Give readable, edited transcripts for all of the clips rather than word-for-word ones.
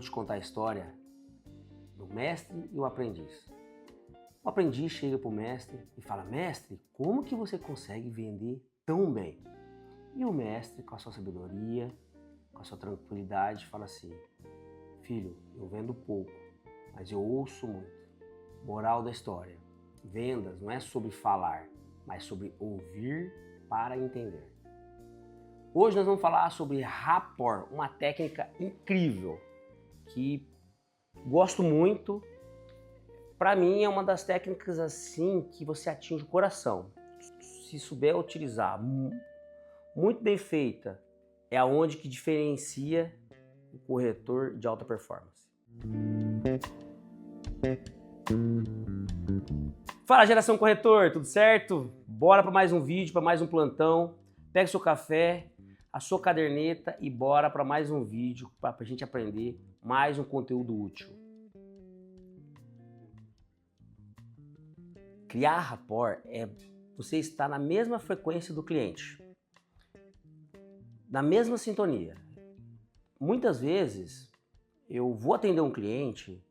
te contar a história do mestre e o aprendiz. O aprendiz chega para o mestre e fala: mestre, como que você consegue vender tão bem? E o mestre, com a sua sabedoria, com a sua tranquilidade, fala assim: filho, eu vendo pouco, mas eu ouço muito. Moral da história: vendas não é sobre falar, mas sobre ouvir para entender. Hoje nós vamos falar sobre rapport, uma técnica incrível que gosto muito. Para mim é uma das técnicas assim que você atinge o coração. Se souber utilizar muito bem feita, é aonde que diferencia o corretor de alta performance. Fala, geração corretor, tudo certo? Bora para mais um vídeo, para mais um plantão. Pega o seu café, a sua caderneta e bora para mais um vídeo para a gente aprender mais um conteúdo útil. Criar rapport é você estar na mesma frequência do cliente, na mesma sintonia. Muitas vezes eu vou atender um cliente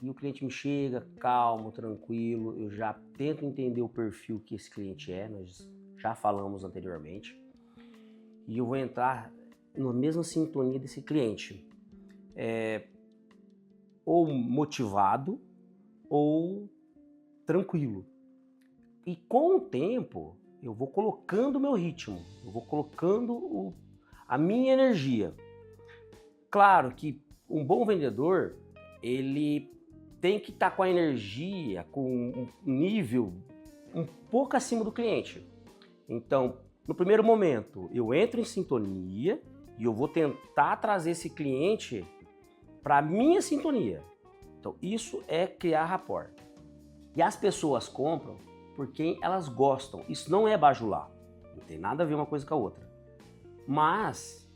e o cliente me chega calmo, tranquilo, eu já tento entender o perfil que esse cliente é, nós já falamos anteriormente, e eu vou entrar na mesma sintonia desse cliente, ou motivado ou tranquilo. E com o tempo eu vou colocando o meu ritmo, eu vou colocando a minha energia. Claro que um bom vendedor, ele tem que estar com a energia, com um nível um pouco acima do cliente. Então, no primeiro momento, eu entro em sintonia e eu vou tentar trazer esse cliente para a minha sintonia. Então, isso é criar rapport. E as pessoas compram por quem elas gostam. Isso não é bajular, não tem nada a ver uma coisa com a outra. Mas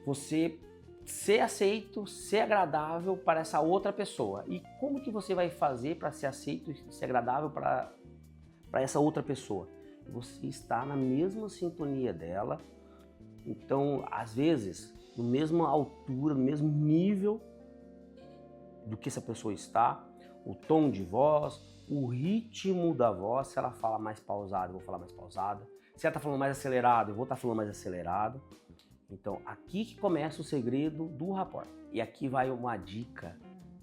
você ser aceito, ser agradável para essa outra pessoa. E como que você vai fazer para ser aceito e ser agradável para essa outra pessoa? Você está na mesma sintonia dela. Então, às vezes, na mesma altura, no mesmo nível do que essa pessoa está, o tom de voz, o ritmo da voz. Se ela fala mais pausado, eu vou falar mais pausada. Se ela está falando mais acelerado, eu vou estar falando mais acelerado. Então, aqui que começa o segredo do rapport. E aqui vai uma dica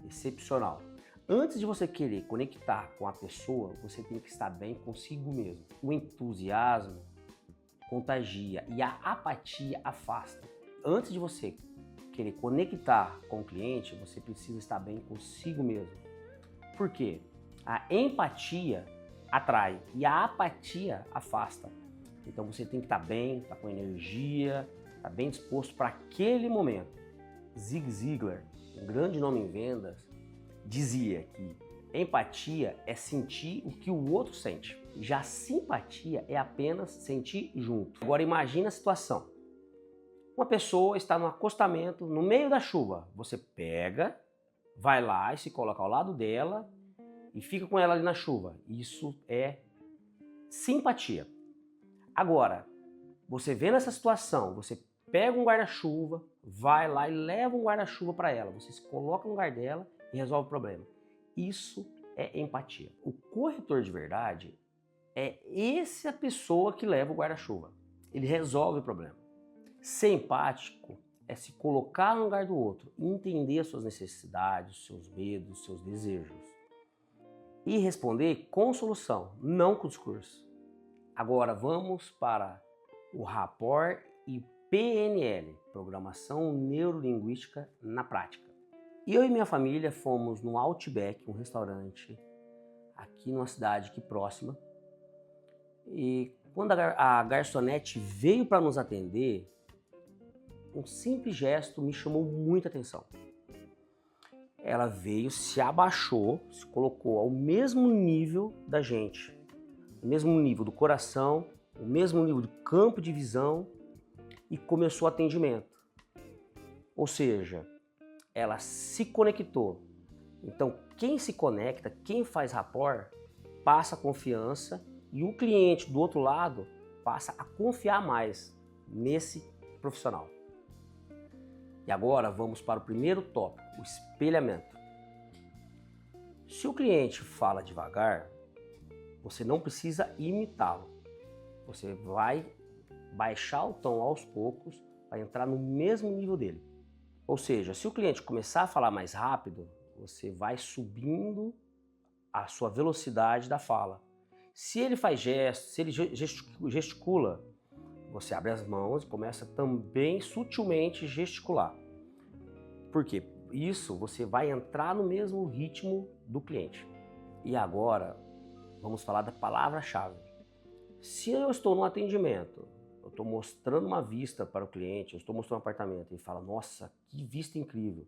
excepcional. Antes de você querer conectar com a pessoa, você tem que estar bem consigo mesmo. O entusiasmo contagia e a apatia afasta. Antes de você querer conectar com o cliente, você precisa estar bem consigo mesmo. Por quê? A empatia atrai e a apatia afasta. Então você tem que estar bem, estar com energia, estar bem disposto para aquele momento. Zig Ziglar, um grande nome em vendas, dizia que empatia é sentir o que o outro sente. Já simpatia é apenas sentir junto. Agora imagina a situação. Uma pessoa está no acostamento, no meio da chuva. Você pega, vai lá e se coloca ao lado dela e fica com ela ali na chuva. Isso é simpatia. Agora, você vê nessa situação, você pega um guarda-chuva, vai lá e leva um guarda-chuva para ela. Você se coloca no lugar dela e resolve o problema. Isso é empatia. O corretor de verdade é essa pessoa que leva o guarda-chuva. Ele resolve o problema. Ser empático é se colocar no lugar do outro, entender as suas necessidades, seus medos, seus desejos. E responder com solução, não com discurso. Agora vamos para o rapport e PNL, Programação Neurolinguística na Prática. Eu e minha família fomos no Outback, um restaurante aqui numa cidade aqui próxima. E quando a garçonete veio para nos atender, um simples gesto me chamou muita atenção. Ela veio, se abaixou, se colocou ao mesmo nível da gente, o mesmo nível do coração, o mesmo nível do campo de visão e começou o atendimento. Ou seja, ela se conectou. Então, quem se conecta, quem faz rapport, passa confiança e o cliente do outro lado passa a confiar mais nesse profissional. E agora vamos para o primeiro tópico. o espelhamento. Se o cliente fala devagar, você não precisa imitá-lo. Você vai baixar o tom aos poucos para entrar no mesmo nível dele. Ou seja, se o cliente começar a falar mais rápido, você vai subindo a sua velocidade da fala. Se ele faz gestos, se ele gesticula, você abre as mãos e começa também sutilmente gesticular. Por quê? Isso você vai entrar no mesmo ritmo do cliente. E agora, vamos falar da palavra-chave. Se eu estou no atendimento, eu estou mostrando uma vista para o cliente, eu estou mostrando um apartamento e ele fala, nossa, que vista incrível.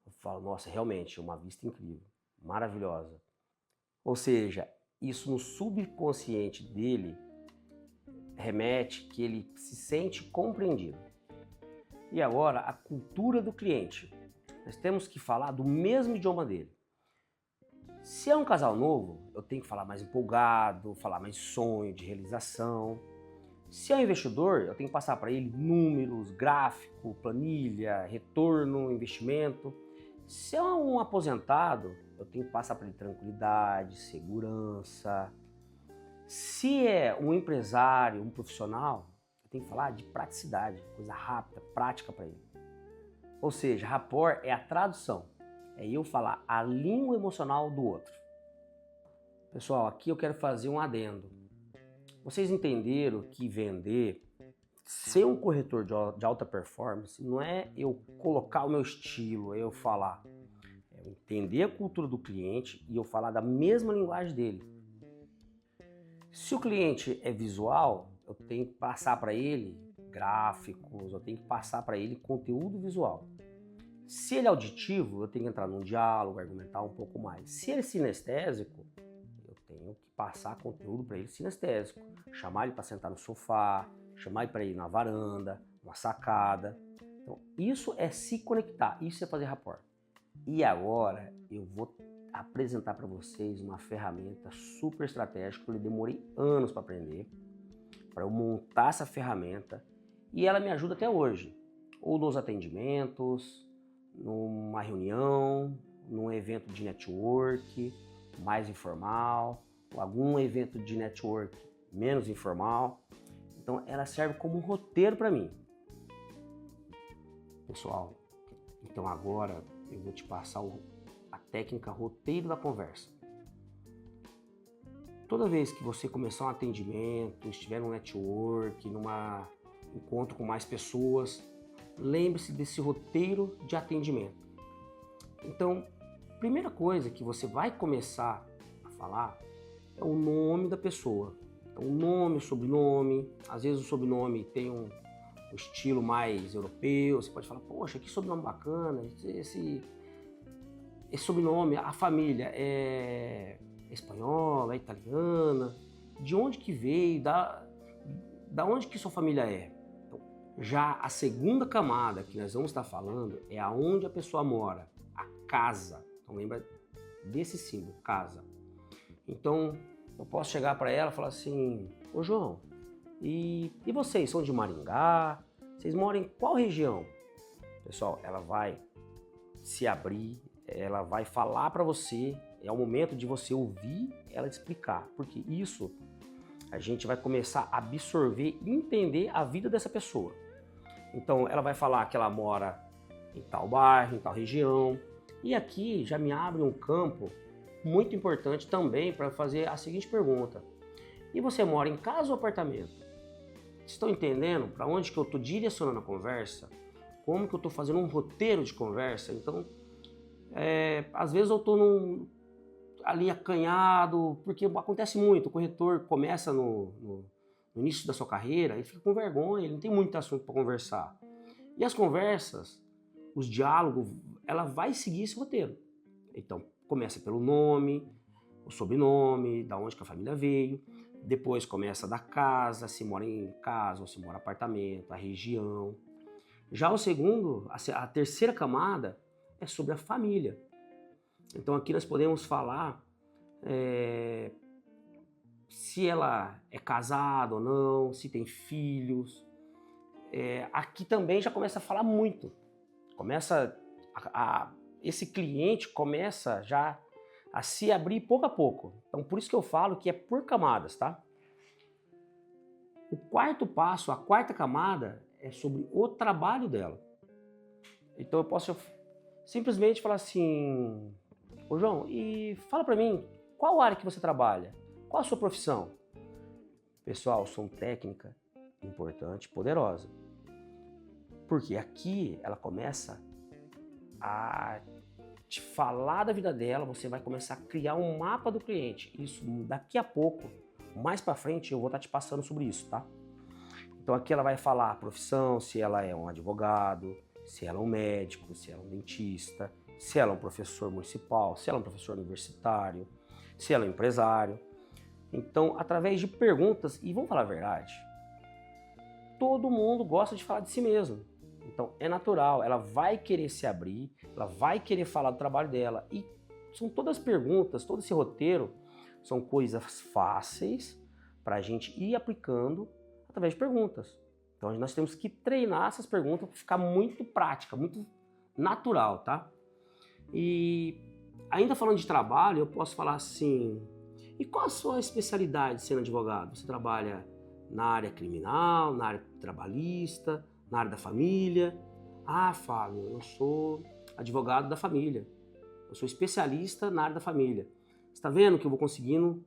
Eu falo, nossa, realmente, uma vista incrível, maravilhosa. Ou seja, isso no subconsciente dele remete que ele se sente compreendido. E agora, a cultura do cliente. Nós temos que falar do mesmo idioma dele. Se é um casal novo, eu tenho que falar mais empolgado, falar mais sonho, de realização. Se é um investidor, eu tenho que passar para ele números, gráfico, planilha, retorno, investimento. Se é um aposentado, eu tenho que passar para ele tranquilidade, segurança. Se é um empresário, um profissional, eu tenho que falar de praticidade, coisa rápida, prática para ele. Ou seja, rapport é a tradução, é eu falar a língua emocional do outro. Pessoal, aqui eu quero fazer um adendo. Vocês entenderam que vender, ser um corretor de alta performance, não é eu colocar o meu estilo, é eu falar. É eu entender a cultura do cliente e eu falar da mesma linguagem dele. Se o cliente é visual, eu tenho que passar para ele gráficos, eu tenho que passar para ele conteúdo visual. Se ele é auditivo, eu tenho que entrar num diálogo, argumentar um pouco mais. Se ele é sinestésico, eu tenho que passar conteúdo para ele sinestésico. Chamar ele para sentar no sofá, chamar ele para ir na varanda, uma sacada. Então, isso é se conectar, isso é fazer rapport. E agora eu vou apresentar para vocês uma ferramenta super estratégica que eu demorei anos para aprender, para eu montar essa ferramenta, e ela me ajuda até hoje, ou nos atendimentos, numa reunião, num evento de network mais informal, ou algum evento de network menos informal. Então ela serve como um roteiro para mim. Pessoal, então agora eu vou te passar a técnica roteiro da conversa. Toda vez que você começar um atendimento, estiver num network, num encontro com mais pessoas, lembre-se desse roteiro de atendimento. Então, a primeira coisa que você vai começar a falar é o nome da pessoa. Então, o nome, o sobrenome, às vezes o sobrenome tem um estilo mais europeu, você pode falar, poxa, que sobrenome bacana, esse sobrenome, a família é espanhola, é italiana, de onde que veio, da onde que sua família é. Então, já a segunda camada que nós vamos estar falando é aonde a pessoa mora, a casa. Então lembra desse símbolo, casa. Então eu posso chegar para ela e falar assim, ô João, e vocês são de Maringá? Vocês moram em qual região? Pessoal, ela vai se abrir, ela vai falar para você, é o momento de você ouvir ela te explicar, porque isso a gente vai começar a absorver e entender a vida dessa pessoa. Então ela vai falar que ela mora em tal bairro, em tal região, e aqui já me abre um campo muito importante também para fazer a seguinte pergunta: e você mora em casa ou apartamento? Estão entendendo para onde que eu estou direcionando a conversa? Como que eu estou fazendo um roteiro de conversa? Então, às vezes eu estou ali acanhado, porque acontece muito, o corretor começa no início da sua carreira, ele fica com vergonha, ele não tem muito assunto para conversar. E as conversas, os diálogos, ela vai seguir esse roteiro. Então, começa pelo nome, o sobrenome, da onde que a família veio, depois começa da casa, se mora em casa ou se mora em apartamento, a região. Já o segundo, a terceira camada é sobre a família. Então aqui nós podemos falar se ela é casada ou não, se tem filhos. Aqui também já começa a falar muito. Começa a esse cliente começa já a se abrir pouco a pouco. Então, por isso que eu falo que é por camadas, tá? O quarto passo, a quarta camada, é sobre o trabalho dela. Então, eu posso simplesmente falar assim: ô João, e fala pra mim, qual área que você trabalha? Qual a sua profissão? Pessoal, som técnica, importante, poderosa. Porque aqui ela começa a te falar da vida dela, você vai começar a criar um mapa do cliente. Isso daqui a pouco, mais pra frente, eu vou estar te passando sobre isso, tá? Então aqui ela vai falar a profissão, se ela é um advogado, se ela é um médico, se ela é um dentista, se ela é um professor municipal, se ela é um professor universitário, se ela é um empresário. Então, através de perguntas, e vamos falar a verdade, todo mundo gosta de falar de si mesmo. Então, é natural, ela vai querer se abrir, ela vai querer falar do trabalho dela. E são todas perguntas, todo esse roteiro, são coisas fáceis para a gente ir aplicando através de perguntas. Então, nós temos que treinar essas perguntas para ficar muito prática, muito natural, tá? E ainda falando de trabalho, eu posso falar assim: e qual a sua especialidade sendo advogado? Você trabalha na área criminal, na área trabalhista, na área da família? Ah, Fábio, eu sou advogado da família. Eu sou especialista na área da família. Você está vendo que eu vou conseguindo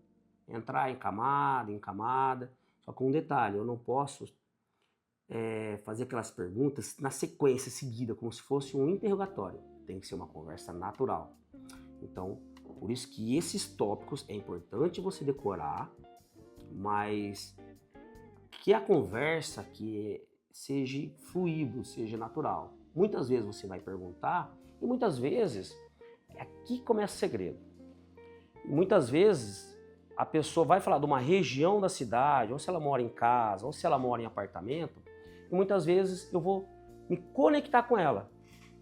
entrar em camada? Só com um detalhe, eu não posso fazer aquelas perguntas na sequência seguida, como se fosse um interrogatório. Tem que ser uma conversa natural. Então, por isso que esses tópicos é importante você decorar, mas que a conversa seja fluido, seja natural. Muitas vezes você vai perguntar e muitas vezes aqui começa o segredo. Muitas vezes a pessoa vai falar de uma região da cidade, ou se ela mora em casa, ou se ela mora em apartamento, e muitas vezes eu vou me conectar com ela.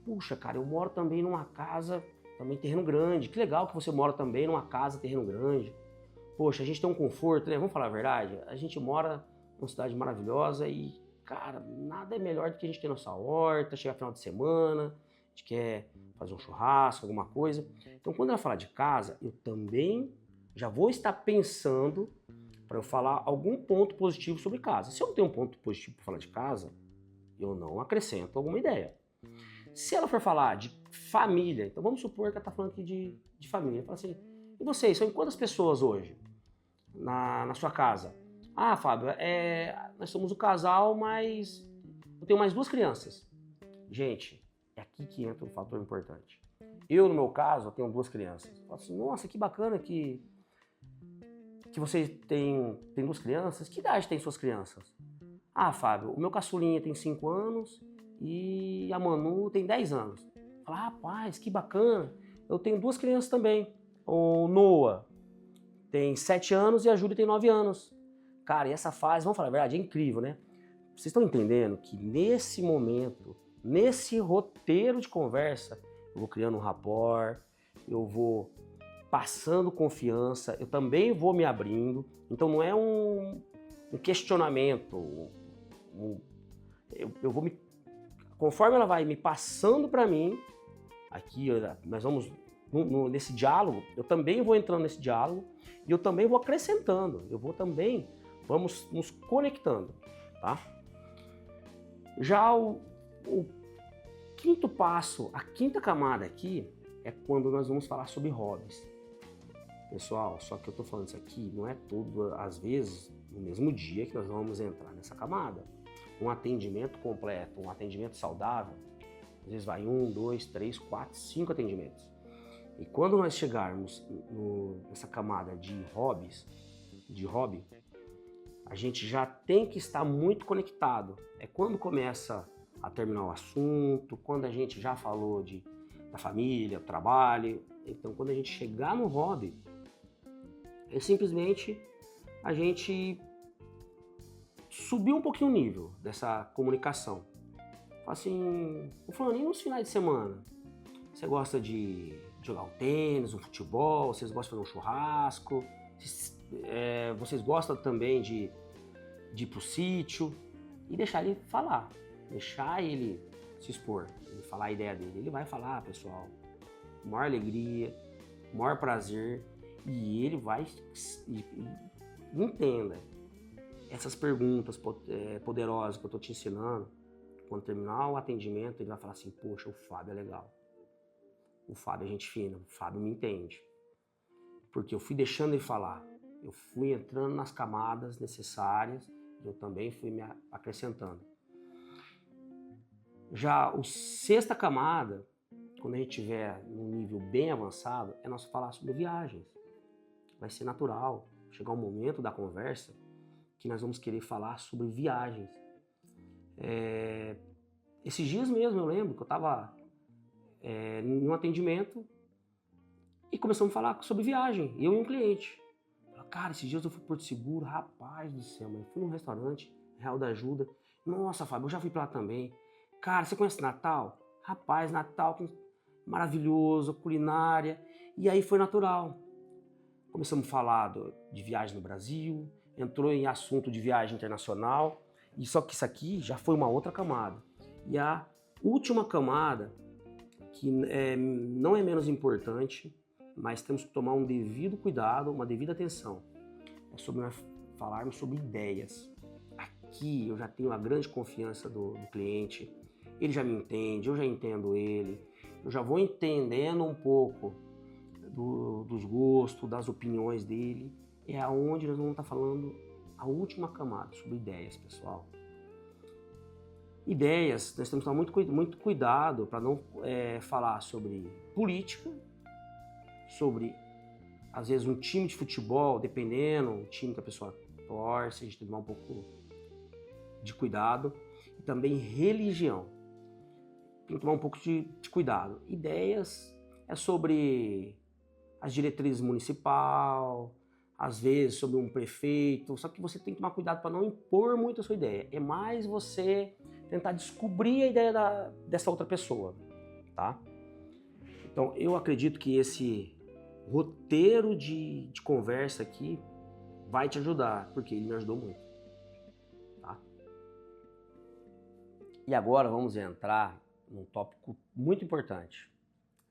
Puxa, cara, eu moro também numa casa, também terreno grande. Que legal que você mora também numa casa, terreno grande. Poxa, a gente tem um conforto, né? Vamos falar a verdade? A gente mora numa cidade maravilhosa e, cara, nada é melhor do que a gente ter nossa horta, chegar final de semana, a gente quer fazer um churrasco, alguma coisa. Então, quando ela falar de casa, eu também já vou estar pensando para eu falar algum ponto positivo sobre casa. Se eu não tenho um ponto positivo para falar de casa, eu não acrescento alguma ideia. Se ela for falar de família, então vamos supor que ela está falando aqui de família. Fala assim: e vocês, são quantas pessoas hoje na sua casa? Ah, Fábio, nós somos um casal, mas eu tenho mais 2 crianças. Gente, é aqui que entra um fator importante. Eu, no meu caso, eu tenho 2 crianças. Falo assim: nossa, que bacana que você tem 2 crianças. Que idade tem suas crianças? Ah, Fábio, o meu caçulinha tem 5 anos e a Manu tem 10 anos. Fala: rapaz, que bacana. Eu tenho 2 crianças também. O Noah tem 7 anos e a Júlia tem 9 anos. Cara, e essa fase, vamos falar a verdade, é incrível, né? Vocês estão entendendo que nesse momento, nesse roteiro de conversa, eu vou criando um rapport, eu vou passando confiança, eu também vou me abrindo. Então não é um questionamento. Eu vou me... Conforme ela vai me passando para mim, aqui nós vamos nesse diálogo, eu também vou entrando nesse diálogo e eu também vou acrescentando, vamos nos conectando, tá? Já o quinto passo, a quinta camada aqui, é quando nós vamos falar sobre hobbies. Pessoal, só que eu tô falando isso aqui, não é tudo, às vezes, no mesmo dia que nós vamos entrar nessa camada. Um atendimento completo, um atendimento saudável, às vezes vai 1, 2, 3, 4, 5 atendimentos. E quando nós chegarmos nessa camada de hobby, a gente já tem que estar muito conectado. É quando começa a terminar o assunto, quando a gente já falou da família, do trabalho. Então, quando a gente chegar no hobby, é simplesmente a gente subir um pouquinho o nível dessa comunicação. Fala assim: o fulano, e nos finais de semana? Você gosta de jogar um tênis, um futebol? Vocês gostam de fazer um churrasco? Vocês gostam também de ir pro sítio? E deixar ele falar, deixar ele se expor, ele falar a ideia dele. Ele vai falar: pessoal, maior alegria, maior prazer, e ele vai, entenda, essas perguntas poderosas que eu estou te ensinando, quando terminar o atendimento, ele vai falar assim, poxa, o Fábio é legal, o Fábio é gente fina, o Fábio me entende, porque eu fui deixando ele falar, eu fui entrando nas camadas necessárias, eu também fui me acrescentando. Já a sexta camada, quando a gente estiver num nível bem avançado, é nós falar sobre viagens. Vai ser natural. Chegar um momento da conversa que nós vamos querer falar sobre viagens. Esses dias mesmo eu lembro que eu estava em um atendimento e começamos a falar sobre viagem, eu e um cliente. Cara, esses dias eu fui para Porto Seguro, rapaz do céu, mas fui num restaurante, Real da Ajuda. Nossa, Fábio, eu já fui para lá também. Cara, você conhece Natal? Rapaz, Natal maravilhoso, culinária. E aí foi natural. Começamos a falar de viagem no Brasil, entrou em assunto de viagem internacional. E só que isso aqui já foi uma outra camada. E a última camada, que não é menos importante, mas temos que tomar um devido cuidado, uma devida atenção. É sobre nós falarmos sobre ideias. Aqui eu já tenho uma grande confiança do cliente, ele já me entende, eu já entendo ele, eu já vou entendendo um pouco dos gostos, das opiniões dele. É aonde nós vamos estar falando a última camada, sobre ideias, pessoal. Ideias, nós temos que tomar muito cuidado para não falar sobre política, sobre, às vezes, um time de futebol, dependendo, um time que a pessoa torce, a gente tem que tomar um pouco de cuidado. E também religião. Tem que tomar um pouco de cuidado. Ideias é sobre as diretrizes municipal, às vezes sobre um prefeito, só que você tem que tomar cuidado para não impor muito a sua ideia. É mais você tentar descobrir a ideia dessa outra pessoa, tá? Então, eu acredito que esse roteiro de conversa aqui vai te ajudar, porque ele me ajudou muito, tá? E agora vamos entrar num tópico muito importante,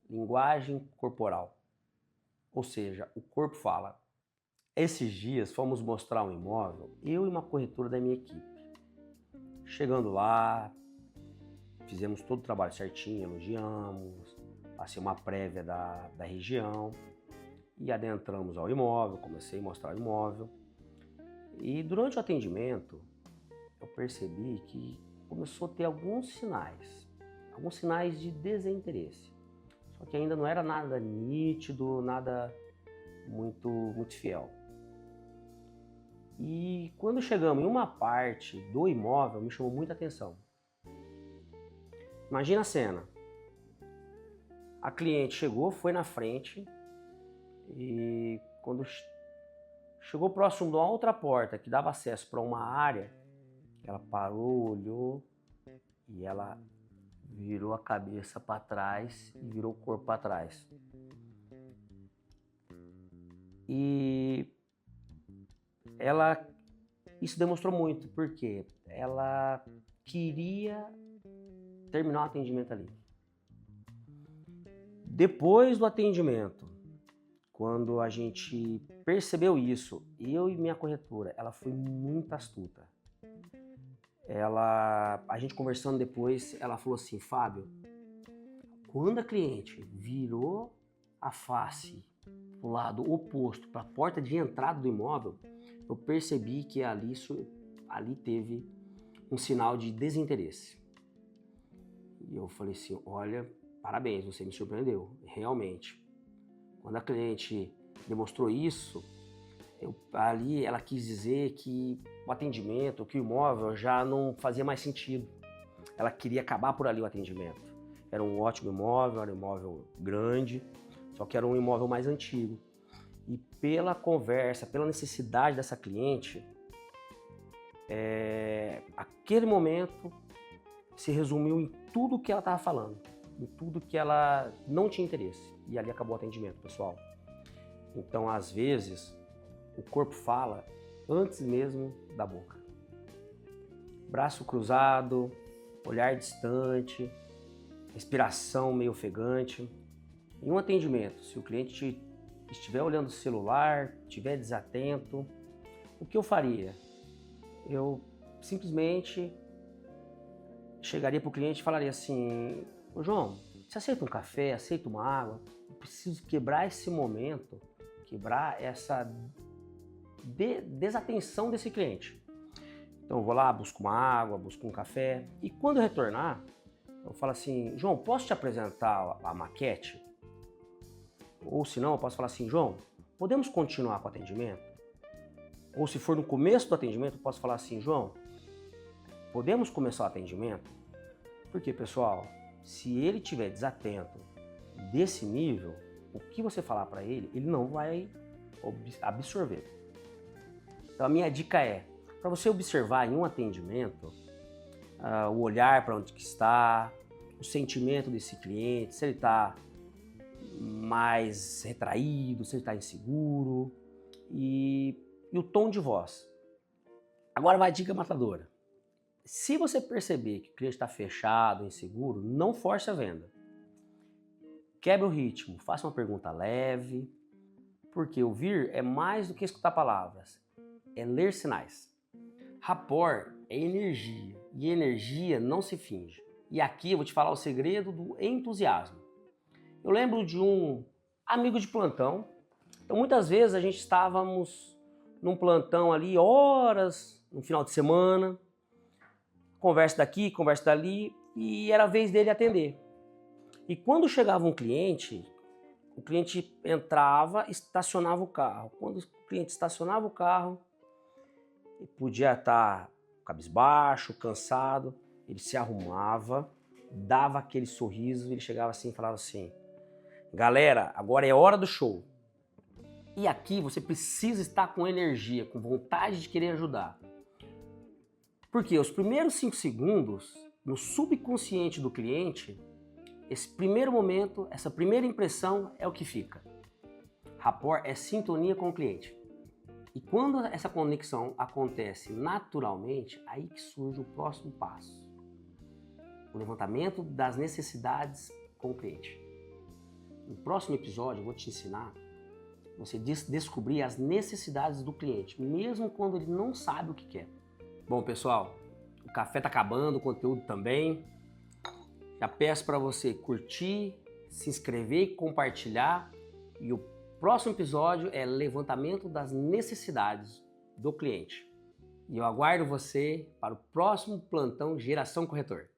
linguagem corporal, ou seja, o corpo fala. Esses dias fomos mostrar um imóvel, eu e uma corretora da minha equipe. Chegando lá, fizemos todo o trabalho certinho, elogiamos, passei uma prévia da região e adentramos ao imóvel, comecei a mostrar o imóvel. E durante o atendimento, eu percebi que começou a ter alguns sinais de desinteresse. Só que ainda não era nada nítido, nada muito fiel. E quando chegamos em uma parte do imóvel, me chamou muita atenção. Imagina a cena. A cliente chegou, foi na frente e quando chegou próximo de uma outra porta que dava acesso para uma área, ela parou, olhou e ela virou a cabeça para trás e virou o corpo para trás. E isso demonstrou muito, porque ela queria terminar o atendimento ali. Depois do atendimento, quando a gente percebeu isso, eu e minha corretora, ela foi muito astuta. A gente conversando depois, ela falou assim, Fábio, quando a cliente virou a face pro lado oposto, para a porta de entrada do imóvel, eu percebi que ali teve um sinal de desinteresse. E eu falei assim, olha, parabéns, você me surpreendeu, realmente. Quando a cliente demonstrou isso, ali ela quis dizer que o atendimento, que o imóvel já não fazia mais sentido. Ela queria acabar por ali o atendimento. Era um ótimo imóvel, era um imóvel grande, só que era um imóvel mais antigo. E pela conversa, pela necessidade dessa cliente, aquele momento se resumiu em tudo que ela estava falando, em tudo que ela não tinha interesse. E ali acabou o atendimento, pessoal. Então, às vezes, o corpo fala antes mesmo da boca. Braço cruzado, olhar distante, respiração meio ofegante. Em um atendimento, se o cliente estiver olhando o celular, estiver desatento, o que eu faria? Eu simplesmente chegaria para o cliente e falaria assim: ô João, você aceita um café, aceita uma água? Eu preciso quebrar esse momento, quebrar essa desatenção desse cliente. Então eu vou lá, busco uma água, busco um café, e quando eu retornar, eu falo assim: João, posso te apresentar a maquete? Ou se não, eu posso falar assim: João, podemos continuar com o atendimento? Ou se for no começo do atendimento, eu posso falar assim: João, podemos começar o atendimento? Porque, pessoal, se ele estiver desatento desse nível, o que você falar para ele, ele não vai absorver. Então a minha dica é, para você observar em um atendimento, o olhar para onde que está, o sentimento desse cliente, se ele está mais retraído, se ele está inseguro e o tom de voz. Agora vai a dica matadora. Se você perceber que o cliente está fechado, inseguro, não force a venda. Quebre o ritmo, faça uma pergunta leve, porque ouvir é mais do que escutar palavras, é ler sinais. Rapport é energia, e energia não se finge. E aqui eu vou te falar o segredo do entusiasmo. Eu lembro de um amigo de plantão, então muitas vezes a gente estávamos num plantão ali, horas, no final de semana, conversa daqui, conversa dali, e era a vez dele atender. E quando chegava um cliente, o cliente entrava, estacionava o carro. Quando o cliente estacionava o carro, ele podia estar cabisbaixo, cansado, ele se arrumava, dava aquele sorriso, ele chegava assim e falava assim: galera, agora é hora do show. E aqui você precisa estar com energia, com vontade de querer ajudar. Porque os primeiros 5 segundos, no subconsciente do cliente, esse primeiro momento, essa primeira impressão é o que fica. Rapport é sintonia com o cliente. E quando essa conexão acontece naturalmente, aí que surge o próximo passo. O levantamento das necessidades com o cliente. No próximo episódio eu vou te ensinar você descobrir as necessidades do cliente, mesmo quando ele não sabe o que quer. Bom, pessoal, o café tá acabando, o conteúdo também. Já peço para você curtir, se inscrever e compartilhar. E o próximo episódio é levantamento das necessidades do cliente. E eu aguardo você para o próximo plantão Geração Corretor.